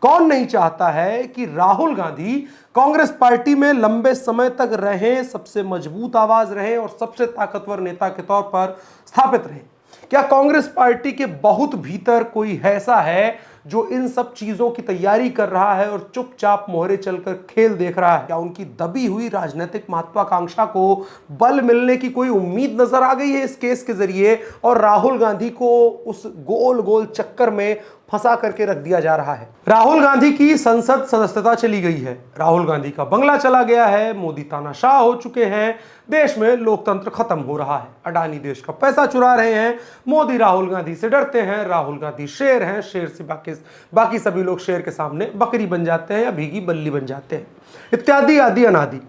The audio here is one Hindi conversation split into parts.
कौन नहीं चाहता है कि राहुल गांधी कांग्रेस पार्टी में लंबे समय तक रहें, सबसे मजबूत आवाज रहे और सबसे ताकतवर नेता के तौर पर स्थापित रहे। क्या कांग्रेस पार्टी के बहुत भीतर कोई ऐसा है जो इन सब चीजों की तैयारी कर रहा है और चुपचाप मोहरे चलकर खेल देख रहा है? क्या उनकी दबी हुई राजनीतिक महत्वाकांक्षा को बल मिलने की कोई उम्मीद नजर आ गई है इस केस के जरिए और राहुल गांधी को उस गोल गोल चक्कर में फंसा करके रख दिया जा रहा है? राहुल गांधी की संसद सदस्यता चली गई है, राहुल गांधी का बंगला चला गया है, मोदी तानाशाह हो चुके हैं, देश में लोकतंत्र खत्म हो रहा है, अडानी देश का पैसा चुरा रहे हैं, मोदी राहुल गांधी से डरते हैं, राहुल गांधी शेर हैं, शेर से बाकी सभी लोग शेर के सामने बकरी बन जाते हैं या भीगी बल्ली बन जाते हैं, इत्यादि आदि अनादि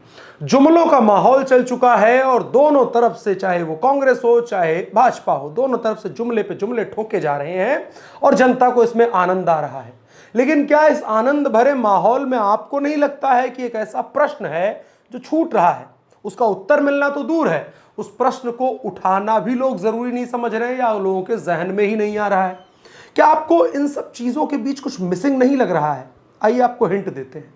जुमलों का माहौल चल चुका है। और दोनों तरफ से, चाहे वो कांग्रेस हो चाहे भाजपा हो, दोनों तरफ से जुमले पे जुमले ठोके जा रहे हैं और जनता को इसमें आनंद आ रहा है। लेकिन क्या इस आनंद भरे माहौल में आपको नहीं लगता है कि एक ऐसा प्रश्न है जो छूट रहा है? उसका उत्तर मिलना तो दूर है, उस प्रश्न को उठाना भी लोग जरूरी नहीं समझ रहे या लोगों के जहन में ही नहीं आ रहा है। क्या आपको इन सब चीजों के बीच कुछ मिसिंग नहीं लग रहा है? आइए आपको हिंट देते हैं।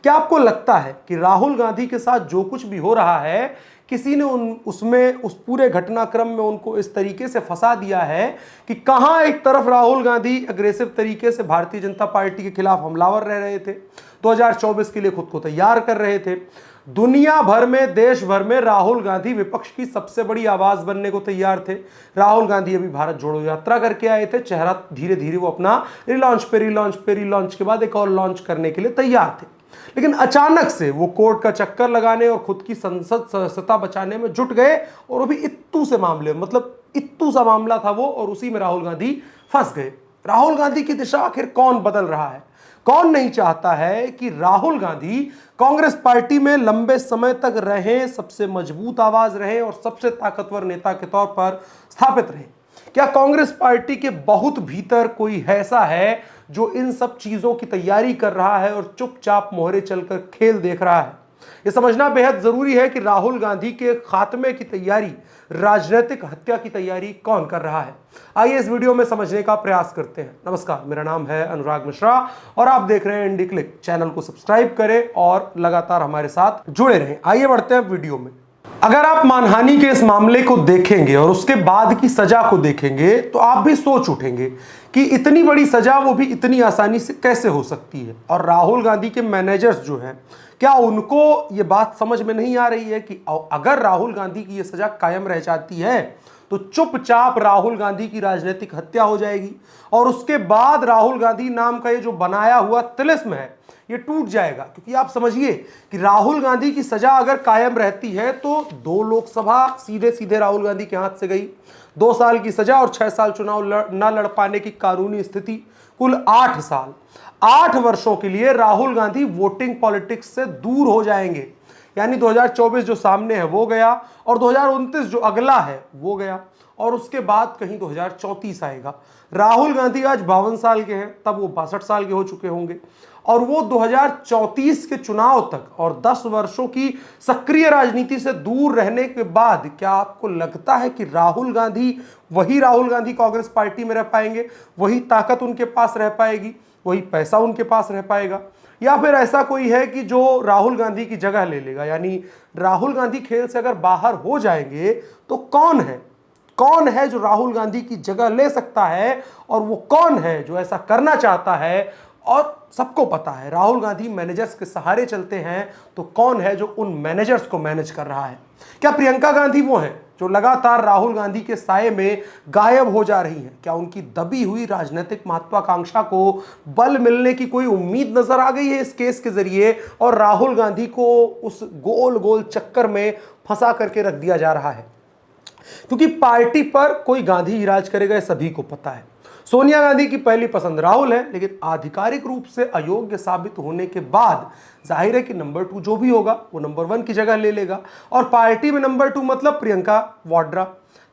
क्या आपको लगता है कि राहुल गांधी के साथ जो कुछ भी हो रहा है, किसी ने उस पूरे घटनाक्रम में उनको इस तरीके से फंसा दिया है कि कहां एक तरफ राहुल गांधी अग्रेसिव तरीके से भारतीय जनता पार्टी के खिलाफ हमलावर रह रहे थे, 2024 के लिए खुद को तैयार कर रहे थे, दुनिया भर में, देश भर में राहुल गांधी विपक्ष की सबसे बड़ी आवाज बनने को तैयार थे। राहुल गांधी अभी भारत जोड़ो यात्रा करके आए थे, चेहरा धीरे धीरे वो अपना रिलॉन्च के बाद एक और लॉन्च करने के लिए तैयार थे। लेकिन अचानक से वो कोर्ट का चक्कर लगाने और खुद की संसद सदस्यता बचाने में जुट गए और वो भी इत्तू से मामले, मतलब इत्तू सा मामला था वो, और उसी में राहुल गांधी फंस गए। राहुल गांधी की दिशा आखिर कौन बदल रहा है? कौन नहीं चाहता है कि राहुल गांधी कांग्रेस पार्टी में लंबे समय तक रहें, सबसे मजबूत आवाज रहे और सबसे ताकतवर नेता के तौर पर स्थापित रहे? क्या कांग्रेस पार्टी के बहुत भीतर कोई ऐसा है जो इन सब चीजों की तैयारी कर रहा है और चुपचाप मोहरे चलकर खेल देख रहा है? यह समझना बेहद जरूरी है कि राहुल गांधी के खात्मे की तैयारी, राजनीतिक हत्या की तैयारी कौन कर रहा है। आइए इस वीडियो में समझने का प्रयास करते हैं। नमस्कार, मेरा नाम है अनुराग मिश्रा और आप देख रहे हैं इंडी क्लिक। चैनल को सब्सक्राइब करें और लगातार हमारे साथ जुड़े रहें। आइए बढ़ते हैं वीडियो में। अगर आप मानहानि के इस मामले को देखेंगे और उसके बाद की सजा को देखेंगे तो आप भी सोच उठेंगे कि इतनी बड़ी सजा वो भी इतनी आसानी से कैसे हो सकती है। और राहुल गांधी के मैनेजर्स जो हैं, क्या उनको ये बात समझ में नहीं आ रही है कि अगर राहुल गांधी की ये सजा कायम रह जाती है तो चुपचाप राहुल गांधी की राजनीतिक हत्या हो जाएगी और उसके बाद राहुल गांधी नाम का ये जो बनाया हुआ तिलिस्म है ये टूट जाएगा। क्योंकि आप समझिए कि राहुल गांधी की सजा अगर कायम रहती है तो 2 लोकसभा सीधे सीधे राहुल गांधी के हाथ से गई, 2 साल की सजा और 6 साल चुनाव न लड़ पाने की कानूनी स्थिति, कुल 8 साल। 8 वर्षों के लिए राहुल गांधी वोटिंग पॉलिटिक्स से दूर हो जाएंगे। यानी 2024 जो सामने है वो गया और 2029 जो अगला है वो गया और उसके बाद कहीं 2034 आएगा। राहुल गांधी आज 52 साल के हैं, तब वो 62 साल के हो चुके होंगे और वो 2034 के चुनाव तक और 10 वर्षों की सक्रिय राजनीति से दूर रहने के बाद क्या आपको लगता है कि राहुल गांधी, वही राहुल गांधी कांग्रेस पार्टी में रह पाएंगे? वही ताकत उनके पास रह पाएगी? वही पैसा उनके पास रह पाएगा? या फिर ऐसा कोई है कि जो राहुल गांधी की जगह ले लेगा? यानी राहुल गांधी खेल से अगर बाहर हो जाएंगे तो कौन है जो राहुल गांधी की जगह ले सकता है और वो कौन है जो ऐसा करना चाहता है? और सबको पता है राहुल गांधी मैनेजर्स के सहारे चलते हैं, तो कौन है जो उन मैनेजर्स को मैनेज कर रहा है? क्या प्रियंका गांधी वो हैं जो लगातार राहुल गांधी के साये में गायब हो जा रही हैं? क्या उनकी दबी हुई राजनीतिक महत्वाकांक्षा को बल मिलने की कोई उम्मीद नजर आ गई है इस केस के जरिए और राहुल गांधी को उस गोल गोल चक्कर में फंसा करके रख दिया जा रहा है? क्योंकि पार्टी पर कोई गांधी ही राज करेगा, सभी को पता है। सोनिया गांधी की पहली पसंद राहुल है, लेकिन आधिकारिक रूप से अयोग्य साबित होने के बाद जाहिर है कि नंबर 2 जो भी होगा वो नंबर 1 की जगह ले लेगा और पार्टी में नंबर 2 मतलब प्रियंका वाड्रा।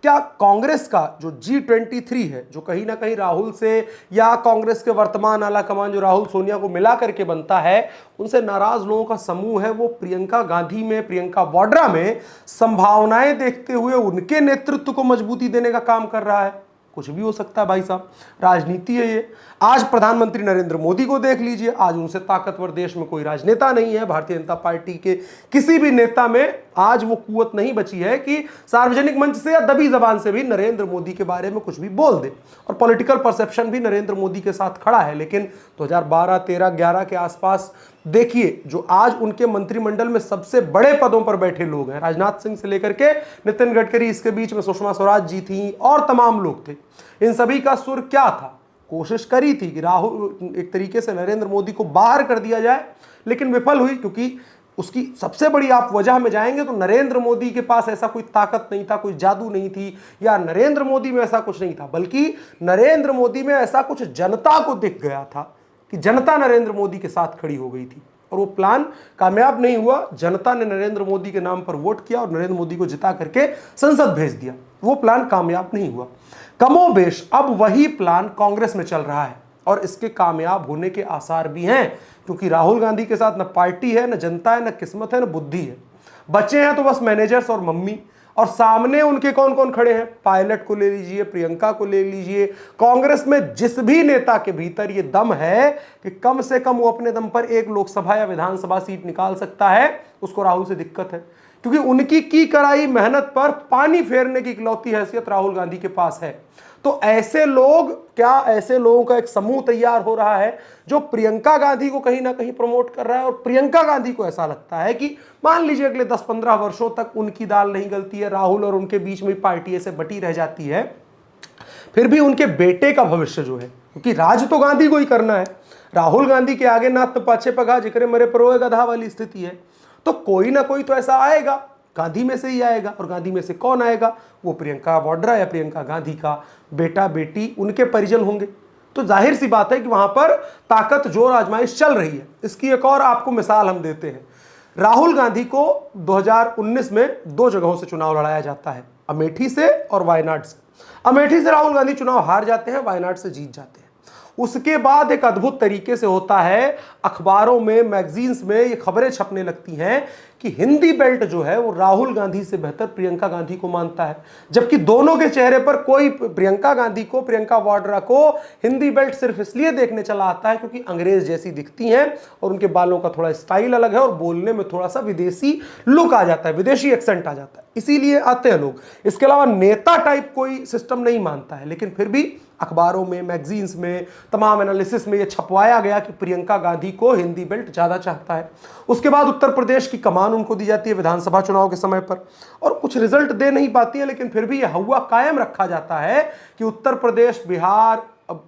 क्या कांग्रेस का जो G23 है, जो कहीं ना कहीं राहुल से या कांग्रेस के वर्तमान आला कमान जो राहुल सोनिया को मिला करके बनता है, उनसे नाराज लोगों का समूह है, वो प्रियंका गांधी में, प्रियंका वाड्रा में संभावनाएं देखते हुए उनके नेतृत्व को मजबूती देने का काम कर रहा है? कुछ भी हो सकता है भाई साहब, राजनीति है ये। आज प्रधानमंत्री नरेंद्र मोदी को देख लीजिए, आज उनसे ताकतवर देश में कोई राजनेता नहीं है। भारतीय जनता पार्टी के किसी भी नेता में आज वो कुवत नहीं बची है कि सार्वजनिक मंच से या दबी जबान से भी नरेंद्र मोदी के बारे में कुछ भी बोल दे। और पॉलिटिकल परसेप्शन भी नरेंद्र मोदी के साथ खड़ा है। लेकिन 2012, 13, 11 के आसपास देखिए, जो आज उनके मंत्रिमंडल में सबसे बड़े पदों पर बैठे लोग हैं, राजनाथ सिंह से लेकर के नितिन गडकरी, इसके बीच में सुषमा स्वराज जी थी और तमाम लोग थे, इन सभी का सुर क्या था? कोशिश करी थी कि राहुल एक तरीके से नरेंद्र मोदी को बाहर कर दिया जाए, लेकिन विफल हुई। क्योंकि उसकी सबसे बड़ी आप वजह में जाएंगे तो नरेंद्र मोदी के पास ऐसा कोई ताकत नहीं था, कोई जादू नहीं थी, या नरेंद्र मोदी में ऐसा कुछ नहीं था, बल्कि नरेंद्र मोदी में ऐसा कुछ जनता को दिख गया था कि जनता नरेंद्र मोदी के साथ खड़ी हो गई थी। और वो प्लान कामयाब नहीं हुआ। जनता ने नरेंद्र मोदी के नाम पर वोट किया और नरेंद्र मोदी को जिता करके संसद भेज दिया। वो प्लान कामयाब नहीं हुआ। कमोबेश अब वही प्लान कांग्रेस में चल रहा है और इसके कामयाब होने के आसार भी हैं, क्योंकि राहुल गांधी के साथ न पार्टी है, न जनता है, न किस्मत है, न बुद्धि है। बचे हैं तो बस मैनेजर्स और मम्मी। और सामने उनके कौन कौन खड़े हैं? पायलट को ले लीजिए, प्रियंका को ले लीजिए। कांग्रेस में जिस भी नेता के भीतर ये दम है कि कम से कम वो अपने दम पर एक लोकसभा या विधानसभा सीट निकाल सकता है, उसको राहुल से दिक्कत है। क्योंकि उनकी की कराई मेहनत पर पानी फेरने की इकलौती हैसियत राहुल गांधी के पास है। तो ऐसे लोग, क्या ऐसे लोगों का एक समूह तैयार हो रहा है जो प्रियंका गांधी को कहीं ना कहीं प्रमोट कर रहा है। और प्रियंका गांधी को ऐसा लगता है कि मान लीजिए अगले 10-15 वर्षों तक उनकी दाल नहीं गलती है, राहुल और उनके बीच में पार्टी ऐसे बटी रह जाती है, फिर भी उनके बेटे का भविष्य जो है, क्योंकि राज तो गांधी को ही करना है, राहुल गांधी के आगे ना तो पाछे पगा जिक्रे मरे परोए गधा वाली स्थिति है। तो कोई ना कोई तो ऐसा आएगा, गांधी में से ही आएगा। और गांधी में से कौन आएगा? वो प्रियंका वाड्रा या प्रियंका गांधी का बेटा बेटी, उनके परिजन होंगे। तो जाहिर सी बात है कि वहां पर ताकत जोर आजमाइश चल रही है। इसकी एक और आपको मिसाल हम देते हैं। राहुल गांधी को 2019 में 2 जगहों से चुनाव लड़ाया जाता है, अमेठी से और वायनाड से। अमेठी से राहुल गांधी चुनाव हार जाते हैं, वायनाड से जीत जाते हैं। उसके बाद एक अद्भुत तरीके से होता है, अखबारों में, मैगजीन्स में ये खबरें छपने लगती हैं कि हिंदी बेल्ट जो है वो राहुल गांधी से बेहतर प्रियंका गांधी को मानता है। जबकि दोनों के चेहरे पर कोई प्रियंका गांधी को, प्रियंका वाड्रा को हिंदी बेल्ट सिर्फ इसलिए देखने चला आता है क्योंकि अंग्रेज जैसी दिखती हैं और उनके बालों का थोड़ा स्टाइल अलग है और बोलने में थोड़ा सा विदेशी लुक आ जाता है, विदेशी एक्सेंट आ जाता है, इसीलिए आते हैं लोग। इसके अलावा नेता टाइप कोई सिस्टम नहीं मानता है। लेकिन फिर भी अखबारों में, मैगजीन्स में, तमाम एनालिसिस में यह छपवाया गया कि प्रियंका गांधी को हिंदी बेल्ट ज्यादा चाहता है। उसके बाद उत्तर प्रदेश की कमान उनको दी जाती है विधानसभा चुनाव के समय पर, और कुछ रिजल्ट दे नहीं पाती है, लेकिन फिर भी यह हवा कायम रखा जाता है कि उत्तर प्रदेश, बिहार,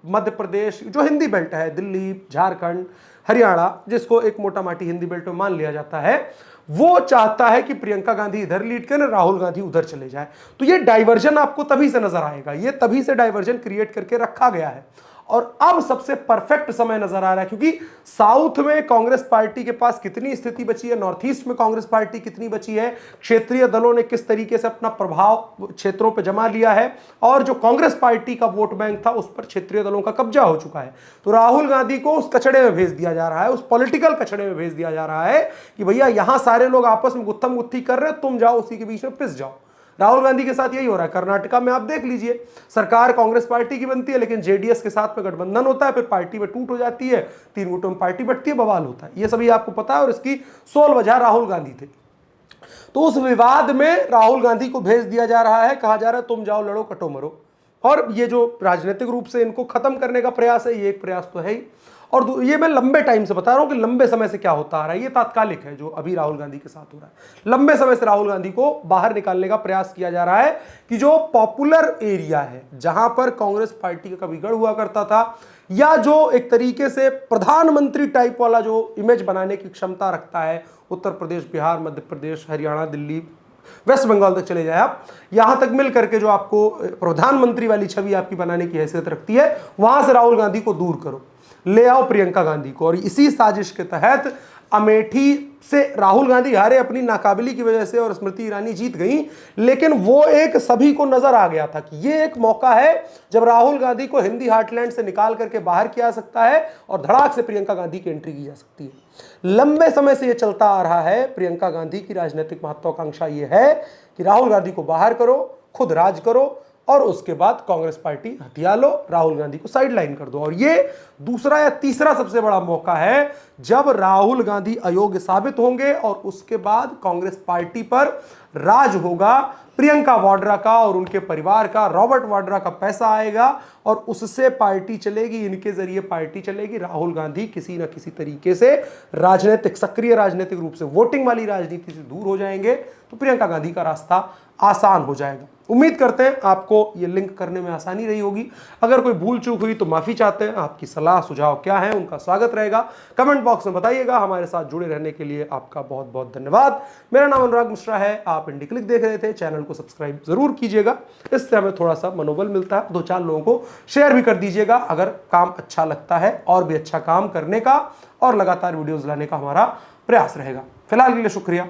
मध्य प्रदेश जो हिंदी बेल्ट है, दिल्ली, झारखंड, हरियाणा, जिसको एक मोटा माटी हिंदी बेल्ट में मान लिया जाता है, वो चाहता है कि प्रियंका गांधी इधर लीड करें, राहुल गांधी उधर चले जाए। तो ये डाइवर्जन आपको तभी से नजर आएगा, ये तभी से डाइवर्जन क्रिएट करके रखा गया है। और अब सबसे परफेक्ट समय नजर आ रहा है, क्योंकि साउथ में कांग्रेस पार्टी के पास कितनी स्थिति बची है, नॉर्थ ईस्ट में कांग्रेस पार्टी कितनी बची है, क्षेत्रीय दलों ने किस तरीके से अपना प्रभाव क्षेत्रों पर जमा लिया है, और जो कांग्रेस पार्टी का वोट बैंक था उस पर क्षेत्रीय दलों का कब्जा हो चुका है। तो राहुल गांधी को उस कचड़े में भेज दिया जा रहा है, उस पॉलिटिकल कचड़े में भेज दिया जा रहा है कि भैया यहां सारे लोग आपस में गुत्थम गुत्थी कर रहे हैं, तुम जाओ उसी के बीच में पिस जाओ। राहुल गांधी के साथ यही हो रहा है। कर्नाटका में आप देख लीजिए, सरकार कांग्रेस पार्टी की बनती है, लेकिन जेडीएस के साथ में गठबंधन होता है, फिर पार्टी में टूट हो जाती है, 3 गुटों में पार्टी बढ़ती है, बवाल होता है। ये सभी आपको पता है, और इसकी सोल वजह राहुल गांधी थे। तो उस विवाद में राहुल गांधी को भेज दिया जा रहा है, कहा जा रहा है तुम जाओ, लड़ो, कटो मरो। और ये जो राजनीतिक रूप से इनको खत्म करने का प्रयास है, ये एक प्रयास तो है ही। और ये मैं लंबे टाइम से बता रहा हूं कि लंबे समय से क्या होता आ रहा है, ये तात्कालिक है जो अभी राहुल गांधी के साथ हो रहा है। लंबे समय से राहुल गांधी को बाहर निकालने का प्रयास किया जा रहा है कि जो पॉपुलर एरिया है, जहां पर कांग्रेस पार्टी का कभी गढ़ हुआ करता था, या जो एक तरीके से प्रधानमंत्री टाइप वाला जो इमेज बनाने की क्षमता रखता है, उत्तर प्रदेश, बिहार, मध्य प्रदेश, हरियाणा, दिल्ली, वेस्ट बंगाल तक चले जाए आप, यहां तक मिल करके जो आपको प्रधानमंत्री वाली छवि आपकी बनाने की हैसियत रखती है, वहां से राहुल गांधी को दूर करो, ले आओ प्रियंका गांधी को। और इसी साजिश के तहत अमेठी से राहुल गांधी हारे अपनी नाकाबिली की वजह से, और स्मृति ईरानी जीत गई, लेकिन वो एक सभी को नजर आ गया था कि ये एक मौका है जब राहुल गांधी को हिंदी हार्टलैंड से निकाल करके बाहर किया सकता है और धड़ाक से प्रियंका गांधी की एंट्री की जा सकती है। लंबे समय से ये चलता आ रहा है। प्रियंका गांधी की राजनीतिक महत्वाकांक्षा ये है कि राहुल गांधी को बाहर करो, खुद राज करो, और उसके बाद कांग्रेस पार्टी हथिया लो, राहुल गांधी को साइडलाइन कर दो। और ये दूसरा या तीसरा सबसे बड़ा मौका है जब राहुल गांधी अयोग्य साबित होंगे और उसके बाद कांग्रेस पार्टी पर राज होगा, प्रियंका वाड्रा का और उनके परिवार का, रॉबर्ट वाड्रा का पैसा आएगा और उससे पार्टी चलेगी, इनके जरिए पार्टी चलेगी। राहुल गांधी किसी ना किसी तरीके से राजनीतिक, सक्रिय राजनीतिक रूप से वोटिंग वाली राजनीति से दूर हो जाएंगे, तो प्रियंका गांधी का रास्ता आसान हो जाएगा। उम्मीद करते हैं आपको ये लिंक करने में आसानी रही होगी। अगर कोई भूल चूक हुई तो माफी चाहते हैं। आपकी सलाह सुझाव क्या है, उनका स्वागत रहेगा। कमेंट बॉक्स में बताइएगा। हमारे साथ जुड़े रहने के लिए आपका बहुत बहुत धन्यवाद। मेरा नाम अनुराग मिश्रा है, आप इंडी क्लिक देख रहे थे। चैनल को सब्सक्राइब जरूर कीजिएगा, इससे हमें थोड़ा सा मनोबल मिलता है। 2-4 लोगों को शेयर भी कर दीजिएगा अगर काम अच्छा लगता है, और भी अच्छा काम करने का और लगातार वीडियोज लाने का हमारा प्रयास रहेगा। फिलहाल के लिए शुक्रिया।